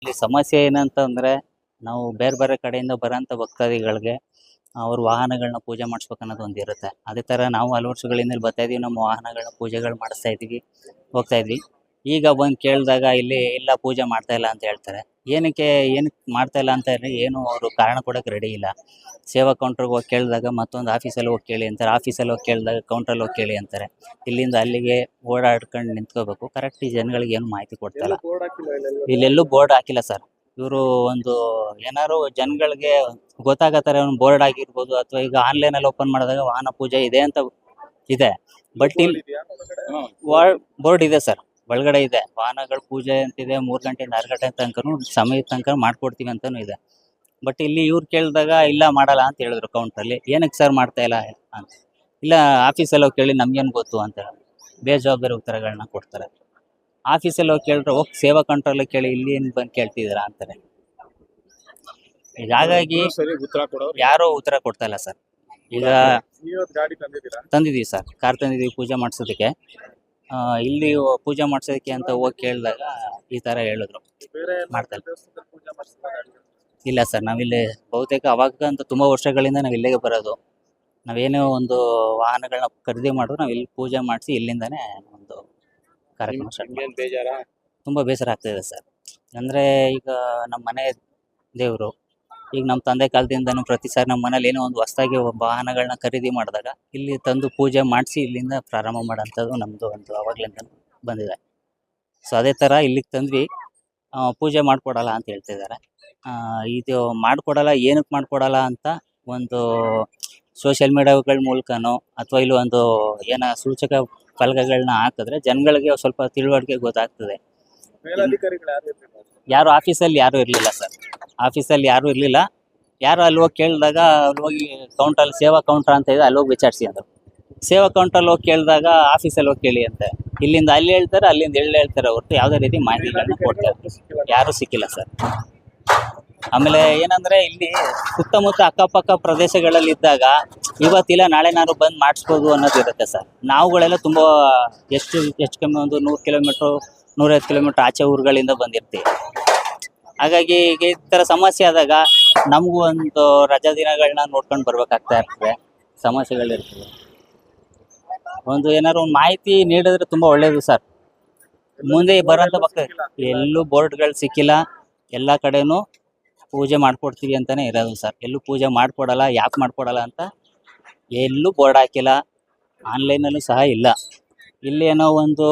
ಇಲ್ಲಿ ಸಮಸ್ಯೆ ಏನಂತಂದ್ರೆ ನಾವು ಬೇರೆ ಬೇರೆ ಕಡೆಯಿಂದ ಬರೋಂಥ ಭಕ್ತಾದಿಗಳಿಗೆ ಅವ್ರ ವಾಹನಗಳನ್ನ ಪೂಜೆ ಮಾಡಿಸ್ಬೇಕನ್ನೋದು ಒಂದು ಇರುತ್ತೆ. ಅದೇ ಥರ ನಾವು ಹಲವು ವರ್ಷಗಳಿಂದ ಇಲ್ಲಿ ಬರ್ತಾ ಇದೀವಿ. ನಮ್ಮ ವಾಹನಗಳನ್ನ ಪೂಜೆಗಳು ಮಾಡಿಸ್ತಾ ಇದೀವಿ, ಹೋಗ್ತಾ ಇದ್ವಿ. ಈಗ ಬಂದು ಕೇಳಿದಾಗ ಇಲ್ಲಿ ಇಲ್ಲ ಪೂಜೆ ಮಾಡ್ತಾ ಇಲ್ಲ ಅಂತ ಹೇಳ್ತಾರೆ. ಏನಕ್ಕೆ ಮಾಡ್ತಾ ಇಲ್ಲ ಅಂತ ಹೇಳಿ ಏನು ಅವರು ಕಾರಣ ಕೊಡೋಕೆ ರೆಡಿ ಇಲ್ಲ. ಸೇವಾ ಕೌಂಟ್ರಿಗೆ ಹೋಗಿ ಕೇಳಿದಾಗ ಮತ್ತೊಂದು ಆಫೀಸಲ್ಲಿ ಹೋಗಿ ಕೇಳಿ ಅಂತಾರೆ. ಆಫೀಸಲ್ಲಿ ಹೋಗಿ ಕೇಳಿದಾಗ ಕೌಂಟ್ರಲ್ಲಿ ಹೋಗಿ ಕೇಳಿ ಅಂತಾರೆ. ಇಲ್ಲಿಂದ ಅಲ್ಲಿಗೆ ಓಡಾಡ್ಕೊಂಡು ನಿಂತ್ಕೋಬೇಕು. ಕರೆಕ್ಟ್ ಈ ಜನಗಳಿಗೆ ಏನು ಮಾಹಿತಿ ಕೊಡ್ತಾ ಇಲ್ಲ. ಇಲ್ಲೆಲ್ಲೂ ಬೋರ್ಡ್ ಹಾಕಿಲ್ಲ ಸರ್. ಇವರು ಒಂದು ಏನಾದ್ರು ಜನಗಳಿಗೆ ಗೊತ್ತಾಗೋ ಥರ ಒಂದು ಬೋರ್ಡ್ ಆಗಿರ್ಬೋದು, ಅಥವಾ ಈಗ ಆನ್ಲೈನಲ್ಲಿ ಓಪನ್ ಮಾಡಿದಾಗ ವಾಹನ ಪೂಜೆ ಇದೆ ಅಂತ ಇದೆ. ಬಟ್ ಇಲ್ಲಿ ಬೋರ್ಡ್ ಇದೆ ಸರ್, ಒಳಗಡೆ ಇದೆ. ವಾಹನಗಳ ಪೂಜೆ ಅಂತಿದೆ, 3 ಗಂಟೆಯಿಂದ 6 ಗಂಟೆ ತನಕನೂ ಸಮಯದ ತನಕ ಮಾಡ್ಕೊಡ್ತೀವಿ ಅಂತಲೂ ಇದೆ. ಬಟ್ ಇಲ್ಲಿ ಇವ್ರು ಕೇಳಿದಾಗ ಇಲ್ಲ ಮಾಡಲ್ಲ ಅಂತ ಹೇಳಿದ್ರು ಕೌಂಟ್ರಲ್ಲಿ. ಏನಕ್ಕೆ ಸರ್ ಮಾಡ್ತಾ ಇಲ್ಲ ಅಂತ. ಇಲ್ಲ ಆಫೀಸಲ್ಲಿ ಹೋಗಿ ಕೇಳಿ ನಮ್ಗೇನು ಗೊತ್ತು ಅಂತ ಬೇಜವಾಬ್ದಾರಿ ಉತ್ತರಗಳನ್ನ ಕೊಡ್ತಾರೆ. ಆಫೀಸಲ್ಲಿ ಹೋಗಿ ಕೇಳಿದ್ರೆ ಹೋಗಿ ಸೇವಾ ಕೌಂಟ್ರಲ್ಲಿ ಕೇಳಿ, ಇಲ್ಲಿ ಏನು ಬಂದು ಕೇಳ್ತಿದ್ದೀರಾ ಅಂತಾರೆ. ಹಾಗಾಗಿ ಯಾರೋ ಉತ್ತರ ಕೊಡ್ತಾ ಇಲ್ಲ ಸರ್. ಈಗ ತಂದಿದ್ದೀವಿ ಸರ್, ಕಾರ್ ತಂದಿದ್ದೀವಿ ಪೂಜೆ ಮಾಡಿಸೋದಕ್ಕೆ. ಇಲ್ಲಿ ಪೂಜೆ ಮಾಡಿಸೋದಕ್ಕೆ ಅಂತ ಹೋಗಿ ಕೇಳಿದಾಗ ಈ ಥರ ಹೇಳಿದ್ರು, ಮಾಡ್ತಾರೆ. ಇಲ್ಲ ಸರ್, ನಾವಿಲ್ಲಿ ಬಹುತೇಕ ಅವಾಗ ಅಂತ ತುಂಬ ವರ್ಷಗಳಿಂದ ನಾವು ಇಲ್ಲಿಗೆ ಬರೋದು. ನಾವೇನೋ ಒಂದು ವಾಹನಗಳನ್ನ ಖರೀದಿ ಮಾಡಿದ್ರು ನಾವು ಇಲ್ಲಿ ಪೂಜೆ ಮಾಡಿಸಿ ಇಲ್ಲಿಂದಾನೇ ಒಂದು ಕಾರ್ಯಕ್ರಮ ಸ್ಟಾರ್ಟ್. ತುಂಬ ಬೇಸರ ಆಗ್ತಾಯಿದೆ ಸರ್. ಅಂದರೆ ಈಗ ನಮ್ಮ ಮನೆ ದೇವರು, ಈಗ ನಮ್ಮ ತಂದೆ ಕಾಲದಿಂದನೂ ಪ್ರತಿ ಸಾರಿ ನಮ್ಮ ಮನೇಲಿ ಏನೋ ಒಂದು ಹೊಸದಾಗಿ ವಾಹನಗಳನ್ನ ಖರೀದಿ ಮಾಡಿದಾಗ ಇಲ್ಲಿ ತಂದು ಪೂಜೆ ಮಾಡಿಸಿ ಇಲ್ಲಿಂದ ಪ್ರಾರಂಭ ಮಾಡೋಂಥದ್ದು ನಮ್ಮದು ಒಂದು ಆವಾಗಲಿಂದ ಬಂದಿದೆ. ಸೊ ಅದೇ ಥರ ಇಲ್ಲಿಗೆ ತಂದ್ವಿ, ಪೂಜೆ ಮಾಡಿಕೊಡಲ್ಲ ಅಂತ ಹೇಳ್ತಿದ್ದಾರೆ. ಇದು ಮಾಡಿಕೊಡಲ್ಲ, ಏನಕ್ಕೆ ಮಾಡಿಕೊಡಲ್ಲ ಅಂತ ಒಂದು ಸೋಷಿಯಲ್ ಮೀಡಿಯಾಗಳ ಮೂಲಕನೋ ಅಥವಾ ಇಲ್ಲಿ ಒಂದು ಏನೋ ಸೂಚಕ ಫಲಕಗಳನ್ನ ಹಾಕಿದ್ರೆ ಜನಗಳಿಗೆ ಸ್ವಲ್ಪ ತಿಳುವಳಿಕೆ ಗೊತ್ತಾಗ್ತದೆ. ಯಾರು ಆಫೀಸಲ್ಲಿ ಯಾರೂ ಇರಲಿಲ್ಲ ಸರ್, ಆಫೀಸಲ್ಲಿ ಯಾರೂ ಇರಲಿಲ್ಲ. ಯಾರು ಅಲ್ಲಿ ಹೋಗಿ ಕೇಳಿದಾಗ ಅಲ್ಲಿ ಹೋಗಿ ಕೌಂಟ್ರಲ್ಲಿ ಸೇವಾ ಕೌಂಟ್ರ್ ಅಂತ ಇದೆ, ಅಲ್ಲಿ ಹೋಗಿ ವಿಚಾರಿಸಿ ಅಂದರು. ಸೇವಾ ಕೌಂಟ್ರಲ್ಲಿ ಹೋಗಿ ಕೇಳಿದಾಗ ಆಫೀಸಲ್ಲಿ ಹೋಗಿ ಕೇಳಿ ಅಂತೆ. ಇಲ್ಲಿಂದ ಅಲ್ಲಿ ಹೇಳ್ತಾರೆ, ಅಲ್ಲಿಂದ ಹೇಳ್ತಾರೆ ಹೊರತು ಯಾವುದೇ ರೀತಿ ಮಾಹಿತಿಗಳನ್ನ ಕೊಡ್ತಾರೆ. ಯಾರೂ ಸಿಕ್ಕಿಲ್ಲ ಸರ್. ಆಮೇಲೆ ಏನಂದರೆ ಇಲ್ಲಿ ಸುತ್ತಮುತ್ತ ಅಕ್ಕಪಕ್ಕ ಪ್ರದೇಶಗಳಲ್ಲಿ ಇದ್ದಾಗ ಇವತ್ತಿಲ್ಲ ನಾಳೆ ನಾನು ಬಂದು ಮಾಡಿಸ್ಬೋದು ಅನ್ನೋದಿರುತ್ತೆ ಸರ್. ನಾವುಗಳೆಲ್ಲ ತುಂಬ ಹೆಚ್ಚು ಕಮ್ಮಿ ಒಂದು 100 ಕಿಲೋಮೀಟ್ರು 150 ಕಿಲೋಮೀಟ್ರ್ ಆಚೆ ಊರುಗಳಿಂದ ಬಂದಿರ್ತೀವಿ. ಹಾಗಾಗಿ ಈಗ ಈ ಥರ ಸಮಸ್ಯೆ ಆದಾಗ ನಮಗೂ ಒಂದು ರಜಾ ದಿನಗಳನ್ನ ನೋಡ್ಕೊಂಡು ಬರ್ಬೇಕಾಗ್ತಾ ಇರ್ತದೆ, ಸಮಸ್ಯೆಗಳಿರ್ತದೆ. ಒಂದು ಏನಾದ್ರು ಒಂದು ಮಾಹಿತಿ ನೀಡಿದ್ರೆ ತುಂಬ ಒಳ್ಳೆಯದು ಸರ್. ಮುಂದೆ ಬರೋಂಥ ಎಲ್ಲೂ ಬೋರ್ಡ್ಗಳು ಸಿಕ್ಕಿಲ್ಲ. ಎಲ್ಲ ಕಡೆನೂ ಪೂಜೆ ಮಾಡಿಕೊಡ್ತೀವಿ ಅಂತಲೇ ಇರೋದು ಸರ್. ಎಲ್ಲೂ ಪೂಜೆ ಮಾಡಿಕೊಡಲ್ಲ. ಯಾಕೆ ಮಾಡಿಕೊಡಲ್ಲ ಅಂತ ಎಲ್ಲೂ ಬೋರ್ಡ್ ಹಾಕಿಲ್ಲ, ಆನ್ಲೈನಲ್ಲೂ ಸಹ ಇಲ್ಲ. ಇಲ್ಲಿ ಏನೋ ಒಂದು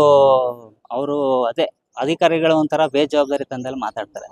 ಅವರು ಅದೇ ಅಧಿಕಾರಿಗಳು ಒಂಥರ ಬೇಜವಾಬ್ದಾರಿ ತಂದಲ್ಲಿ ಮಾತಾಡ್ತಾರೆ.